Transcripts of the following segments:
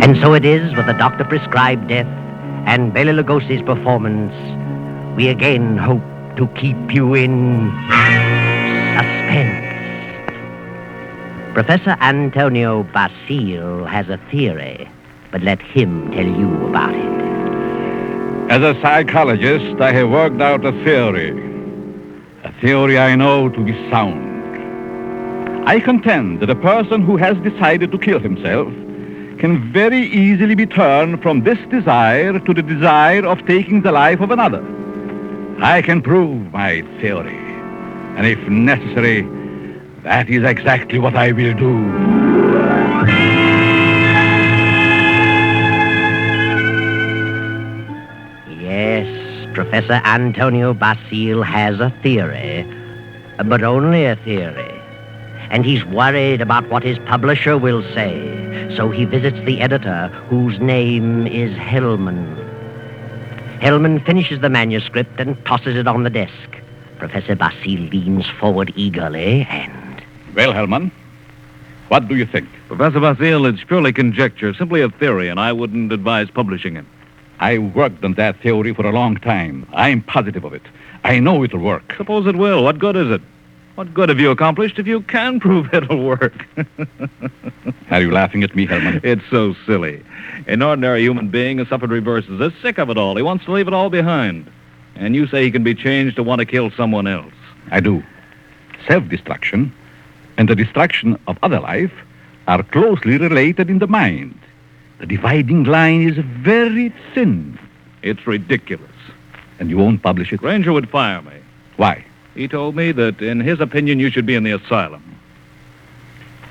And so it is with the doctor-prescribed death and Bela Lugosi's performance, we again hope to keep you in suspense. Professor Antonio Bacille has a theory, but let him tell you about it. As a psychologist, I have worked out a theory I know to be sound. I contend that a person who has decided to kill himself can very easily be turned from this desire to the desire of taking the life of another. I can prove my theory, and if necessary, that is exactly what I will do. Yes, Professor Antonio Bacille has a theory, but only a theory. And he's worried about what his publisher will say, so he visits the editor, whose name is Hellman. Hellman finishes the manuscript and tosses it on the desk. Professor Bacille leans forward eagerly and... Well, Hellman, what do you think? Professor Bacille, it's purely conjecture, simply a theory, and I wouldn't advise publishing it. I worked on that theory for a long time. I'm positive of it. I know it'll work. Suppose it will. What good is it? What good have you accomplished if you can prove it'll work? Are you laughing at me, Hellman? It's so silly. An ordinary human being has suffered reverses. Is sick of it all. He wants to leave it all behind. And you say he can be changed to want to kill someone else. I do. Self-destruction and the destruction of other life are closely related in the mind. The dividing line is very thin. It's ridiculous. And you won't publish it? Granger would fire me. Why? He told me that, in his opinion, you should be in the asylum.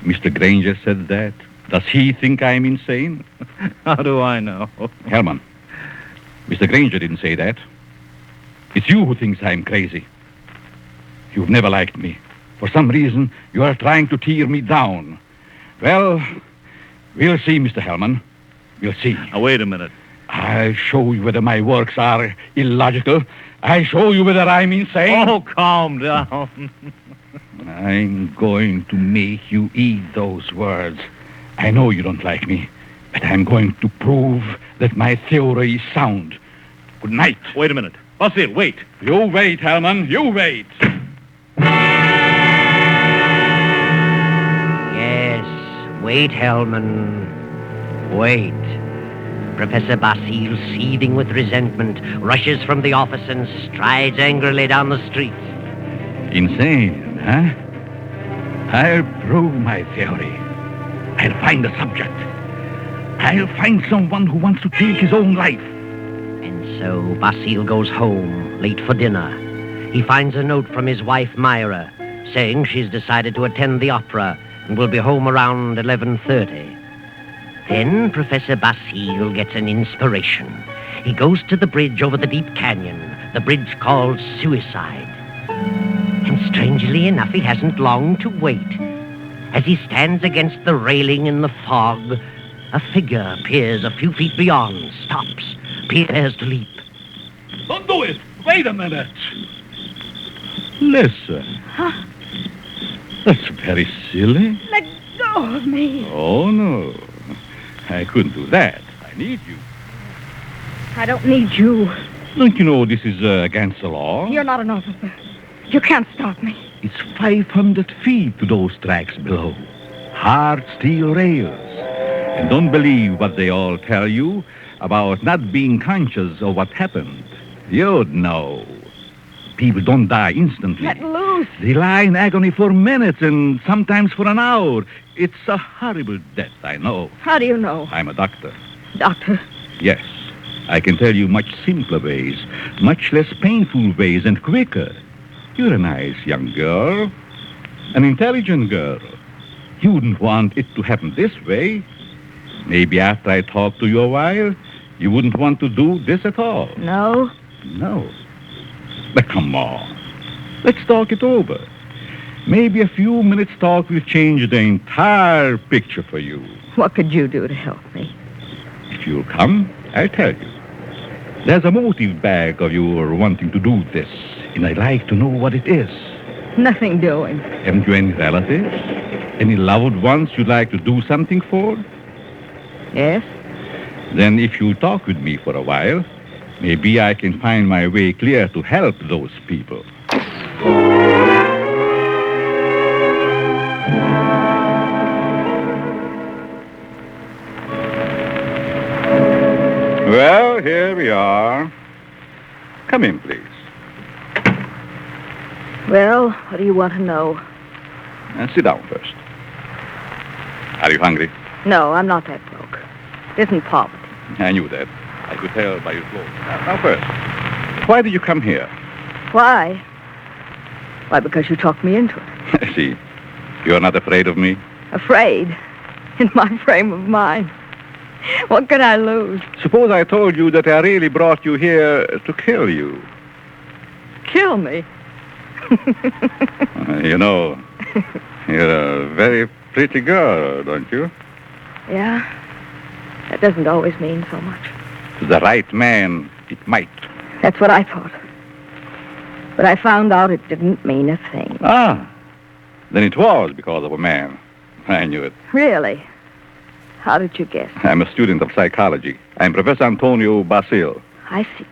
Mr. Granger said that. Does he think I'm insane? How do I know? Hellman, Mr. Granger didn't say that. It's you who thinks I'm crazy. You've never liked me. For some reason, you are trying to tear me down. Well, we'll see, Mr. Hellman. We'll see. Now, wait a minute. I'll show you whether my works are illogical. I'll show you whether I'm insane. Oh, calm down. I'm going to make you eat those words. I know you don't like me, but I'm going to prove that my theory is sound. Good night. Wait a minute. Bacille, wait. You wait, Hellman. You wait. Yes, wait, Hellman. Wait. Professor Bacille, seething with resentment, rushes from the office and strides angrily down the street. Insane, huh? I'll prove my theory. I'll find a subject. I'll find someone who wants to take his own life. And so Bacille goes home, late for dinner. He finds a note from his wife, Myra, saying she's decided to attend the opera and will be home around 11:30. Then Professor Bacille gets an inspiration. He goes to the bridge over the deep canyon, the bridge called Suicide. And strangely enough, he hasn't long to wait. As he stands against the railing in the fog, a figure appears a few feet beyond, stops, prepares to leap. Don't do it! Wait a minute! Listen. Huh? That's very silly. Let go of me. Oh, no. I couldn't do that. I need you. I don't need you. Don't you know this is against the law? You're not an officer. You can't stop me. It's 500 feet to those tracks below. Hard steel rails. And don't believe what they all tell you about not being conscious of what happened. You'd know. People don't die instantly. Let loose. They lie in agony for minutes and sometimes for an hour. It's a horrible death, I know. How do you know? I'm a doctor. Doctor? Yes. I can tell you much simpler ways, much less painful ways and quicker. You're a nice young girl, an intelligent girl. You wouldn't want it to happen this way. Maybe after I talk to you a while, you wouldn't want to do this at all. No. No. But come on. Let's talk it over. Maybe a few minutes' talk will change the entire picture for you. What could you do to help me? If you'll come, I'll tell you. There's a motive back of your wanting to do this, and I'd like to know what it is. Nothing doing. Haven't you any relatives? Any loved ones you'd like to do something for? Yes, Then if you talk with me for a while, maybe I can find my way clear to help those people. Well, here we are. Come in, please. Well, what do you want to know? Sit down first. Are you hungry? No, I'm not that broke. It isn't poverty. I knew that. I could tell by your clothes. Now first, why did you come here? Why? Why, because you talked me into it. See, you're not afraid of me? Afraid? In my frame of mind. What could I lose? Suppose I told you that I really brought you here to kill you. Kill me? You know, you're a very pretty girl, don't you? Yeah? That doesn't always mean so much. To the right man, it might. That's what I thought. But I found out it didn't mean a thing. Ah, then it was because of a man. I knew it. Really? How did you guess? I'm a student of psychology. I'm Professor Antonio Bacille. I see.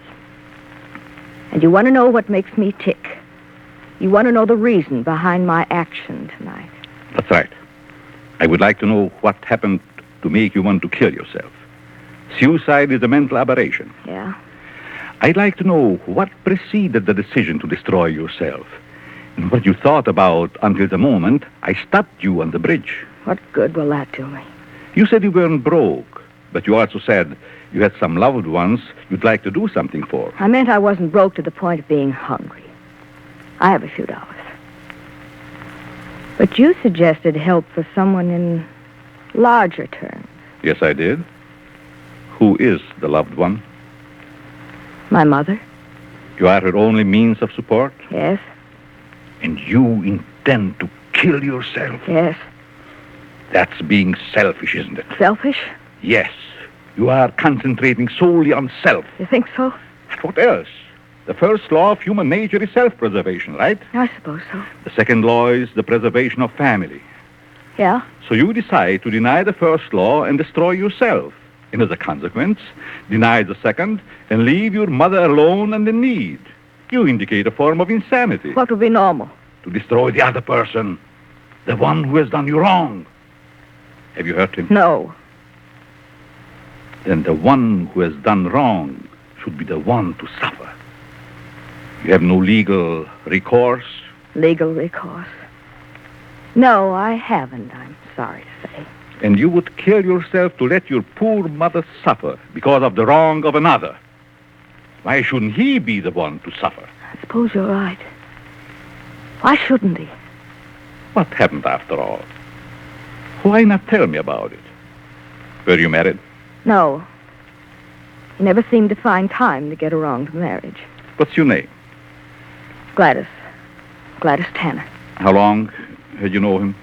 And you want to know what makes me tick. You want to know the reason behind my action tonight. That's right. I would like to know what happened to make you want to kill yourself. Suicide is a mental aberration. Yeah? I'd like to know what preceded the decision to destroy yourself and what you thought about until the moment I stopped you on the bridge. What good will that do me? You said you weren't broke, but you also said you had some loved ones you'd like to do something for. I meant I wasn't broke to the point of being hungry. I have a few dollars. But you suggested help for someone in larger terms. Yes, I did. Who is the loved one? My mother? You are her only means of support? Yes. And you intend to kill yourself? Yes. That's being selfish, isn't it? Selfish? Yes. You are concentrating solely on self. You think so? What else? The first law of human nature is self-preservation, right? I suppose so. The second law is the preservation of family. Yeah? So you decide to deny the first law and destroy yourself. And as a consequence, deny the second and leave your mother alone and in need. You indicate a form of insanity. What would be normal? To destroy the other person, the one who has done you wrong. Have you hurt him? No. Then the one who has done wrong should be the one to suffer. You have no legal recourse? Legal recourse? No, I haven't, I'm sorry to say. And you would kill yourself to let your poor mother suffer because of the wrong of another. Why shouldn't he be the one to suffer? I suppose you're right. Why shouldn't he? What happened after all? Why not tell me about it? Were you married? No. He never seemed to find time to get around to marriage. What's your name? Gladys. Gladys Tanner. How long had you known him?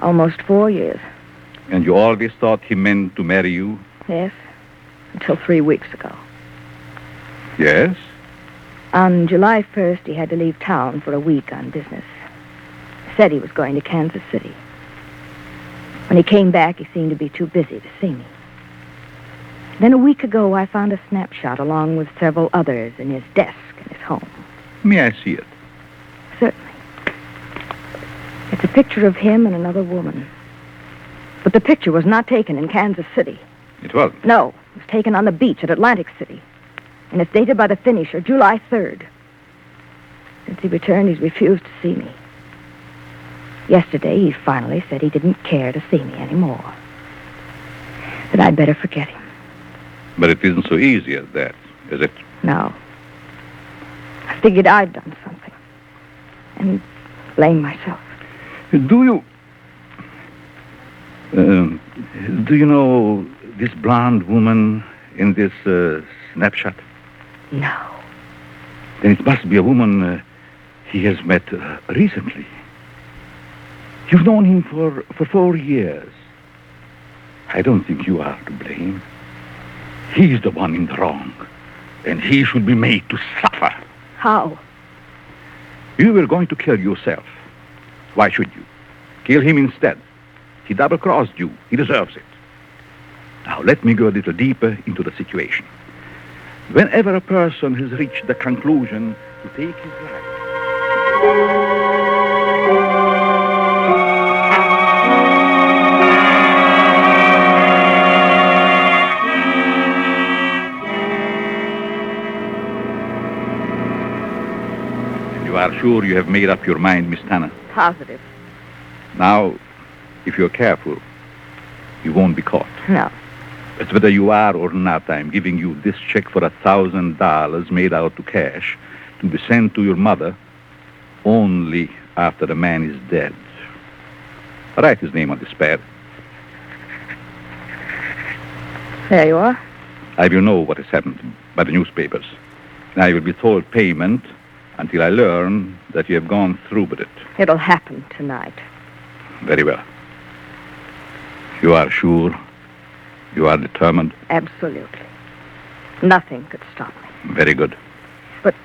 Almost 4 years. And you always thought he meant to marry you? Yes. Until 3 weeks ago. Yes? On July 1st, he had to leave town for a week on business. He said he was going to Kansas City. When he came back, he seemed to be too busy to see me. Then a week ago, I found a snapshot along with several others in his desk in his home. May I see it? Certainly. It's a picture of him and another woman. But the picture was not taken in Kansas City. It wasn't? No, it was taken on the beach at Atlantic City. And it's dated by the finisher, July 3rd. Since he returned, he's refused to see me. Yesterday, he finally said he didn't care to see me anymore. That I'd better forget him. But it isn't so easy as that, is it? No. I figured I'd done something. And blame myself. Do you know this blonde woman in this snapshot? No. Then it must be a woman he has met recently. You've known him for 4 years. I don't think you are to blame. He's the one in the wrong. And he should be made to suffer. How? You were going to kill yourself. Why should you? Kill him instead. He double-crossed you. He deserves it. Now, let me go a little deeper into the situation. Whenever a person has reached the conclusion to take his life, you are sure you have made up your mind, Miss Tanner? Positive. Now, if you're careful, you won't be caught. No. But whether you are or not, I'm giving you this check for $1,000 made out to cash to be sent to your mother only after the man is dead. Write his name on this pad. There you are. I will know what has happened by the newspapers. And I will be told payment until I learn that you have gone through with it. It'll happen tonight. Very well. You are sure? You are determined? Absolutely. Nothing could stop me. Very good. But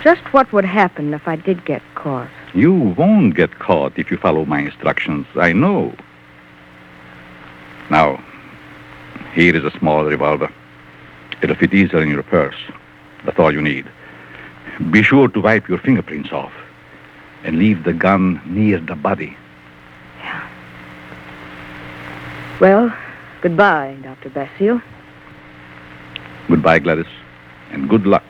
just what would happen if I did get caught? You won't get caught if you follow my instructions. I know. Now, here is a small revolver. It'll fit easily in your purse. That's all you need. Be sure to wipe your fingerprints off and leave the gun near the body. Yeah. Well, goodbye, Dr. Bacille. Goodbye, Gladys, and good luck.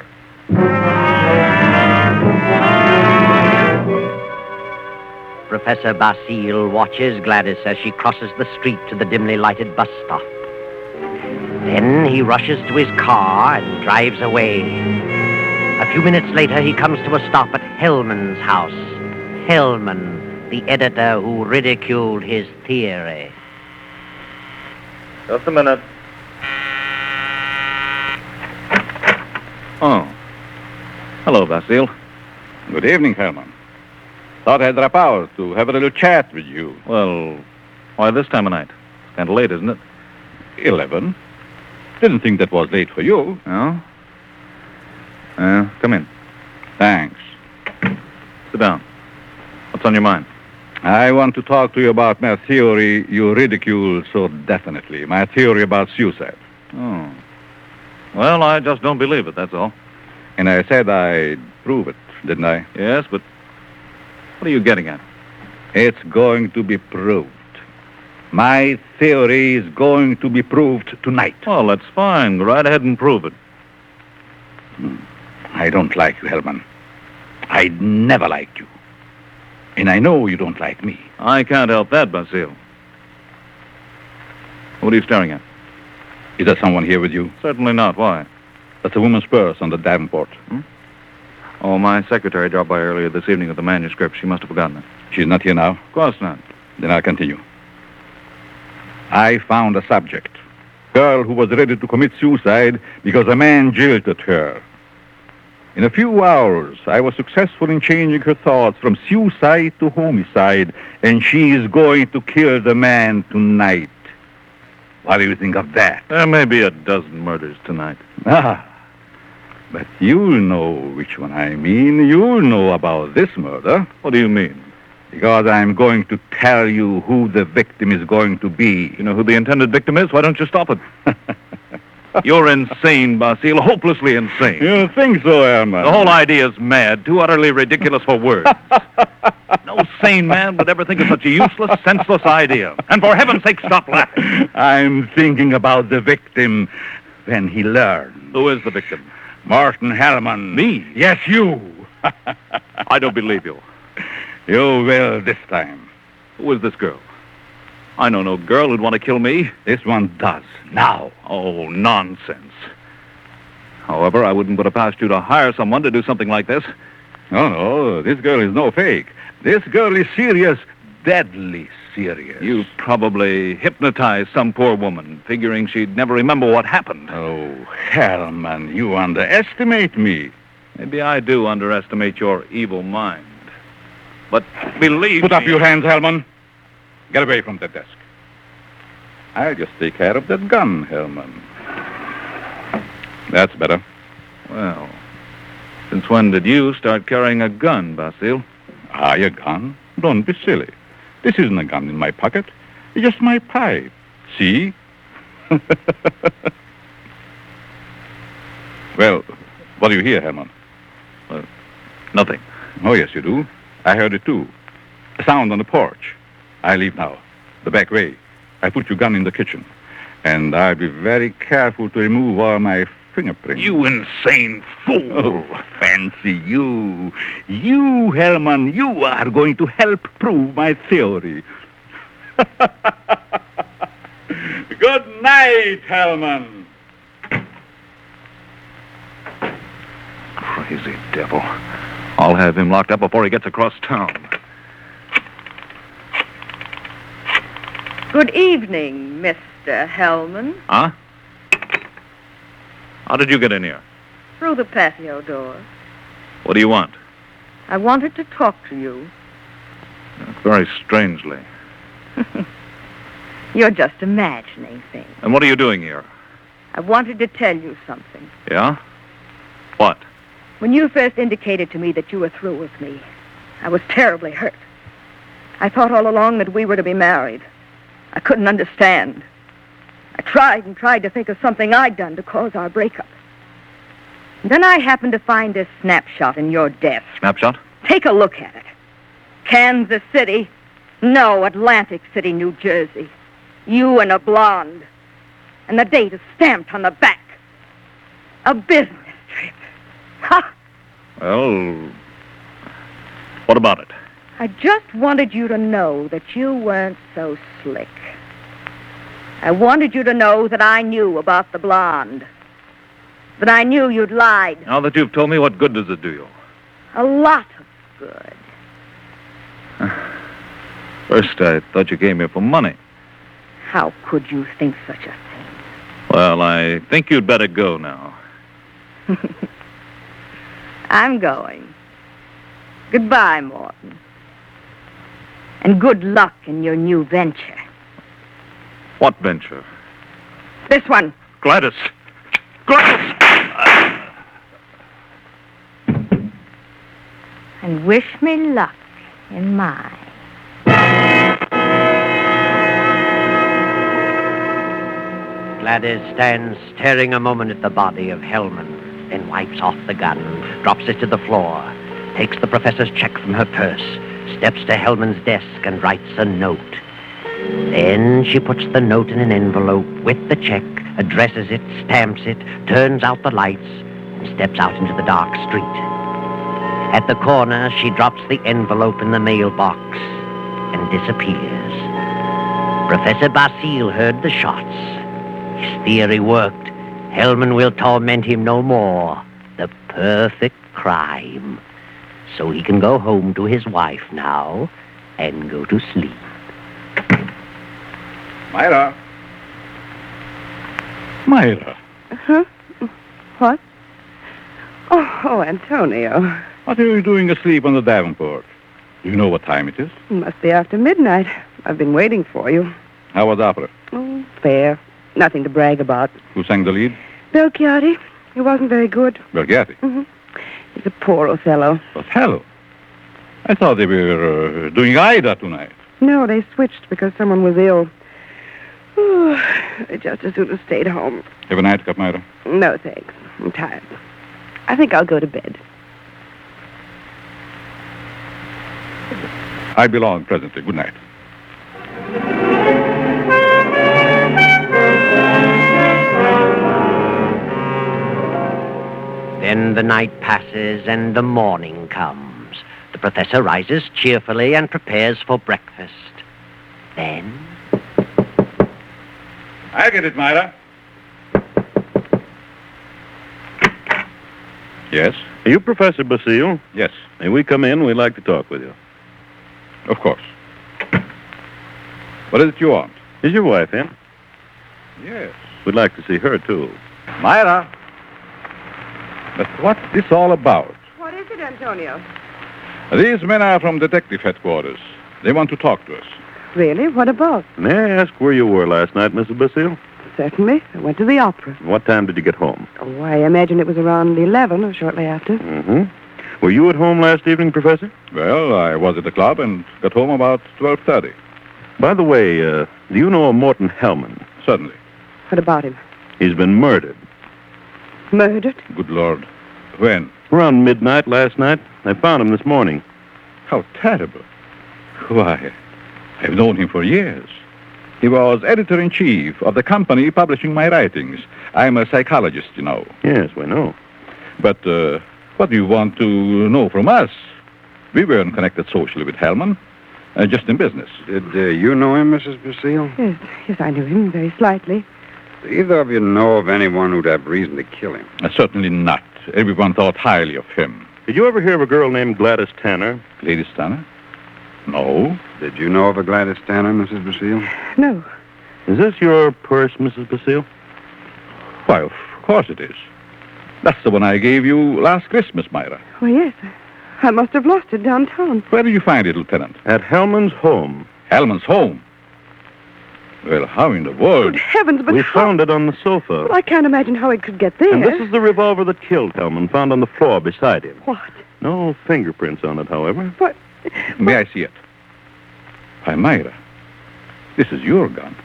Professor Bacille watches Gladys as she crosses the street to the dimly lighted bus stop. Then he rushes to his car and drives away. A few minutes later, he comes to a stop at Hellman's house. Hellman, the editor who ridiculed his theory. Just a minute. Oh. Hello, Bacille. Good evening, Hellman. Thought I'd drop out to have a little chat with you. Well, why this time of night? It's kind of late, isn't it? 11. Didn't think that was late for you. No? Come in. Thanks. Sit down. What's on your mind? I want to talk to you about my theory you ridicule so definitely. My theory about suicide. Oh. Well, I just don't believe it, that's all. And I said I'd prove it, didn't I? Yes, but what are you getting at? It's going to be proved. My theory is going to be proved tonight. Well, that's fine. Go right ahead and prove it. I don't like you, Hellman. I never liked you. And I know you don't like me. I can't help that, Bacille. What are you staring at? Is there someone here with you? Certainly not. Why? That's a woman's purse on the Davenport. Oh, my secretary dropped by earlier this evening with the manuscript. She must have forgotten it. She's not here now? Of course not. Then I'll continue. I found a subject. Girl who was ready to commit suicide because a man jilted her. In a few hours, I was successful in changing her thoughts from suicide to homicide, and she is going to kill the man tonight. What do you think of that? There may be a dozen murders tonight. But you'll know which one I mean. You'll know about this murder. What do you mean? Because I'm going to tell you who the victim is going to be. You know who the intended victim is? Why don't you stop it? You're insane, Bacille, hopelessly insane. You think so, Herman? The whole idea is mad, too utterly ridiculous for words. No sane man would ever think of such a useless, senseless idea. And for heaven's sake, stop laughing. I'm thinking about the victim when he learned. Who is the victim? Martin Hellman. Me? Yes, you. I don't believe you. You will this time. Who is this girl? I know no girl who'd want to kill me. This one does. Now. Oh, nonsense. However, I wouldn't put it past you to hire someone to do something like this. No, this girl is no fake. This girl is serious, deadly serious. You probably hypnotized some poor woman, figuring she'd never remember what happened. Oh, Hellman, you underestimate me. Maybe I do underestimate your evil mind. But believe Put me... up your hands, Hellman. Get away from the desk. I'll just take care of that gun, Hellman. That's better. Well, since when did you start carrying a gun, Bacille? A gun? Don't be silly. This isn't a gun in my pocket. It's just my pipe. See? Well, what do you hear, Herman? Nothing. Oh, yes, you do. I heard it, too. A sound on the porch. I leave now. The back way. I put your gun in the kitchen. And I'll be very careful to remove all my fingerprints. You insane fool. Oh, fancy you. You, Herman, you are going to help prove my theory. Good night, Herman. Crazy devil. I'll have him locked up before he gets across town. Good evening, Mr. Hellman. Huh? How did you get in here? Through the patio door. What do you want? I wanted to talk to you. Very strangely. You're just imagining things. And what are you doing here? I wanted to tell you something. Yeah? What? When you first indicated to me that you were through with me, I was terribly hurt. I thought all along that we were to be married. I couldn't understand. I tried and tried to think of something I'd done to cause our breakup. And then I happened to find this snapshot in your desk. Snapshot? Take a look at it. Kansas City. No, Atlantic City, New Jersey. You and a blonde. And the date is stamped on the back. A business trip. Ha! Well, what about it? I just wanted you to know that you weren't so slick. I wanted you to know that I knew about the blonde. That I knew you'd lied. Now that you've told me, what good does it do you? A lot of good. First, I thought you came here for money. How could you think such a thing? Well, I think you'd better go now. I'm going. Goodbye, Morton. And good luck in your new venture. What venture? This one. Gladys! Gladys! And wish me luck in mine. Gladys stands staring a moment at the body of Hellman, then wipes off the gun, drops it to the floor, takes the professor's check from her purse, steps to Hellman's desk and writes a note. Then she puts the note in an envelope with the check, addresses it, stamps it, turns out the lights, and steps out into the dark street. At the corner, she drops the envelope in the mailbox and disappears. Professor Bacille heard the shots. His theory worked. Hellman will torment him no more. The perfect crime. So he can go home to his wife now and go to sleep. Myra. Myra. Huh? What? Oh, Antonio. What are you doing asleep on the Davenport? Do you know what time it is? It must be after midnight. I've been waiting for you. How was opera? Oh, fair. Nothing to brag about. Who sang the lead? Bill Chiatti. He wasn't very good. Belgatti. Mm-hmm. He's a poor Othello. Othello? I thought they were doing Ida tonight. No, they switched because someone was ill. Oh, I just as soon have stayed home. Have a nightcap, Myra? No, thanks. I'm tired. I think I'll go to bed. I belong presently. Good night. Then the night passes and the morning comes. The professor rises cheerfully and prepares for breakfast. Then... I'll get it, Myra. Yes? Are you Professor Bacille? Yes, May we come in? We'd like to talk with you. of course. What is it you want? Is your wife in? Yes. We'd like to see her, too. Myra. But what's this all about? What is it, Antonio? These men are from detective headquarters. They want to talk to us. Really? What about? May I ask where you were last night, Mrs. Bacille? Certainly. I went to the opera. What time did you get home? Oh, I imagine it was around 11 or shortly after. Mm-hmm. Were you at home last evening, Professor? Well, I was at the club and got home about 12:30. By the way, do you know a Morton Hellman? Certainly. What about him? He's been murdered. Murdered? Good Lord. When? Around midnight last night. I found him this morning. How terrible. Why, I've known him for years. He was editor-in-chief of the company publishing my writings. I'm a psychologist, you know. Yes, we know. But what do you want to know from us? We weren't connected socially with Hellman, just in business. Did you know him, Mrs. Bacille? Yes, I knew him very slightly. Do either of you know of anyone who'd have reason to kill him? Certainly not. Everyone thought highly of him. Did you ever hear of a girl named Gladys Tanner? Gladys Tanner? No. Did you know of a Gladys Tanner, Mrs. Bacille? No. Is this your purse, Mrs. Bacille? Why, of course it is. That's the one I gave you last Christmas, Myra. Oh, yes. I must have lost it downtown. Where did you find it, Lieutenant? At Hellman's home. Hellman's home. Well, how in the Good world? heavens, but We how? found it on the sofa. Well, I can't imagine how it could get there. And this is the revolver that killed Hellman, found on the floor beside him. What? No fingerprints on it, however. What? May I see it? Why, Myra, this is your gun.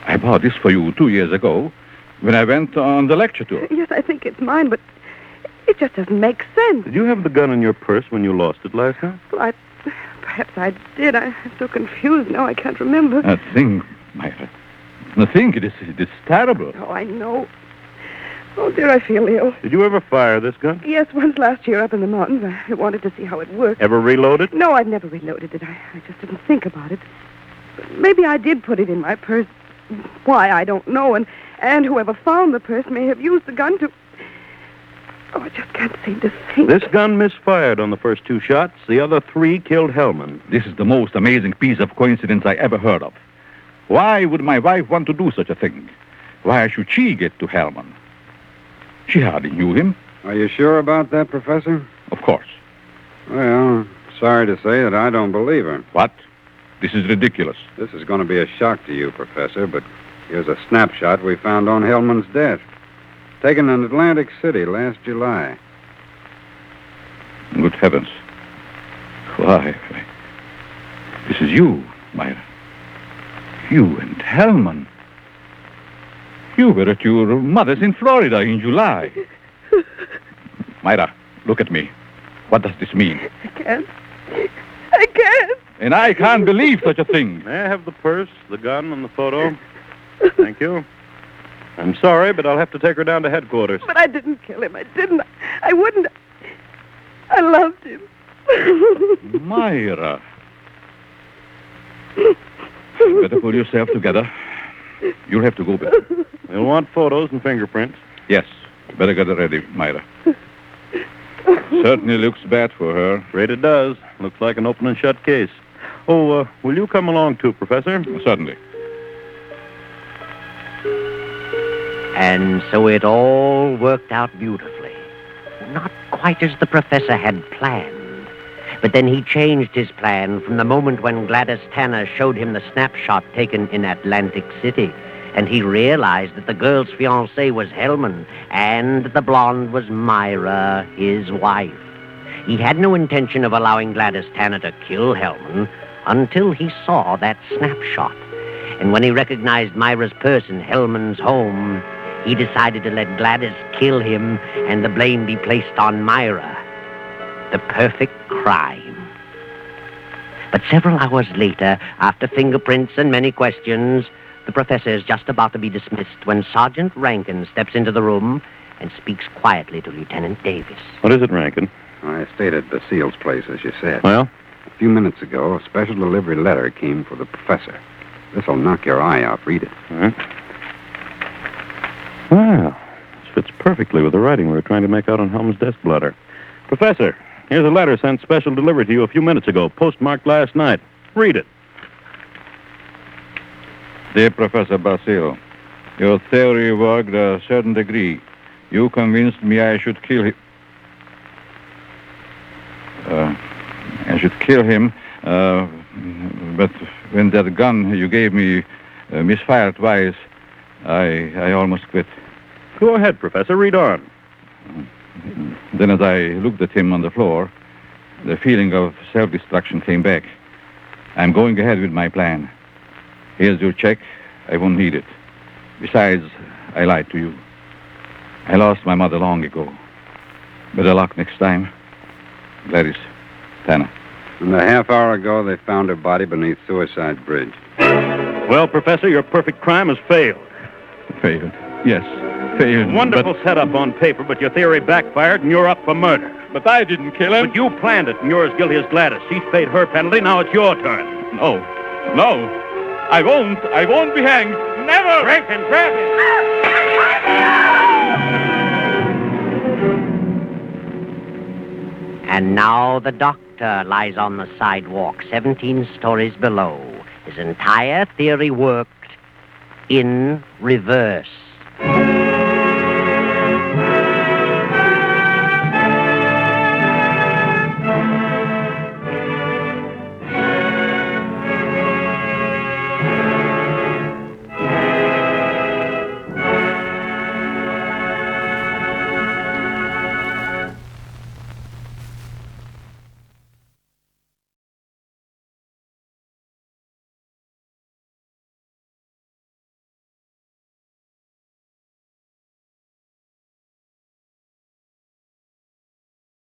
I bought this for you 2 years ago when I went on the lecture tour. Yes, I think it's mine, but it just doesn't make sense. Did you have the gun in your purse when you lost it last night? Well, perhaps I did. I'm so confused now I can't remember. That thing, Myra. The thing, it is terrible. Oh, I know. Oh, dear, I feel ill. Did you ever fire this gun? Yes, once last year up in the mountains. I wanted to see how it worked. Ever reload it? No, I've never reloaded it. I just didn't think about it. But maybe I did put it in my purse. Why, I don't know. And whoever found the purse may have used the gun to... Oh, I just can't seem to think. This gun misfired on the first 2 shots. The other 3 killed Hellman. This is the most amazing piece of coincidence I ever heard of. Why would my wife want to do such a thing? Why should she get to Hellman? She hardly knew him. Are you sure about that, Professor? Of course. Well, sorry to say that I don't believe her. What? This is ridiculous. This is going to be a shock to you, Professor, but here's a snapshot we found on Hellman's desk. Taken in Atlantic City last July. Good heavens. Why? This is you, Myra. You and Hellman. You were at your mother's in Florida in July. Myra, look at me. What does this mean? I can't. I can't. And I can't believe such a thing. May I have the purse, the gun, and the photo? Thank you. I'm sorry, but I'll have to take her down to headquarters. But I didn't kill him. I didn't. I wouldn't. I loved him. Myra. You better pull yourself together. You'll have to go back. You'll want photos and fingerprints. Yes. Better get it ready, Myra. Certainly looks bad for her. Afraid it does. Looks like an open and shut case. Oh, will you come along too, Professor? Certainly. And so it all worked out beautifully. Not quite as the professor had planned. But then he changed his plan from the moment when Gladys Tanner showed him the snapshot taken in Atlantic City. And he realized that the girl's fiancé was Hellman, and the blonde was Myra, his wife. He had no intention of allowing Gladys Tanner to kill Hellman until he saw that snapshot. And when he recognized Myra's purse in Hellman's home, he decided to let Gladys kill him and the blame be placed on Myra. The perfect crime. But several hours later, after fingerprints and many questions, the professor is just about to be dismissed when Sergeant Rankin steps into the room and speaks quietly to Lieutenant Davis. What is it, Rankin? I stayed at Basile's place, as you said. Well? A few minutes ago, a special delivery letter came for the professor. This'll knock your eye out. Read it. Huh? Well, this fits perfectly with the writing we were trying to make out on Hellman's desk blotter. Professor, here's a letter sent special delivery to you a few minutes ago, postmarked last night. Read it. Dear Professor Bacille, your theory worked a certain degree. You convinced me I should kill him. But when that gun you gave me misfired twice, I almost quit. Go ahead, Professor. Read on. Then as I looked at him on the floor, the feeling of self-destruction came back. I'm going ahead with my plan. Here's your check. I won't need it. Besides, I lied to you. I lost my mother long ago. Better luck next time. Gladys, Tanner. And a half hour ago, they found her body beneath Suicide Bridge. Well, Professor, your perfect crime has failed. Failed. Yes, failed. Wonderful setup on paper, but your theory backfired and you're up for murder. But I didn't kill him. But you planned it, and you're as guilty as Gladys. She's paid her penalty, now it's your turn. No. I won't be hanged. Never! Grab him! And now the doctor lies on the sidewalk 17 stories below. His entire theory worked in reverse.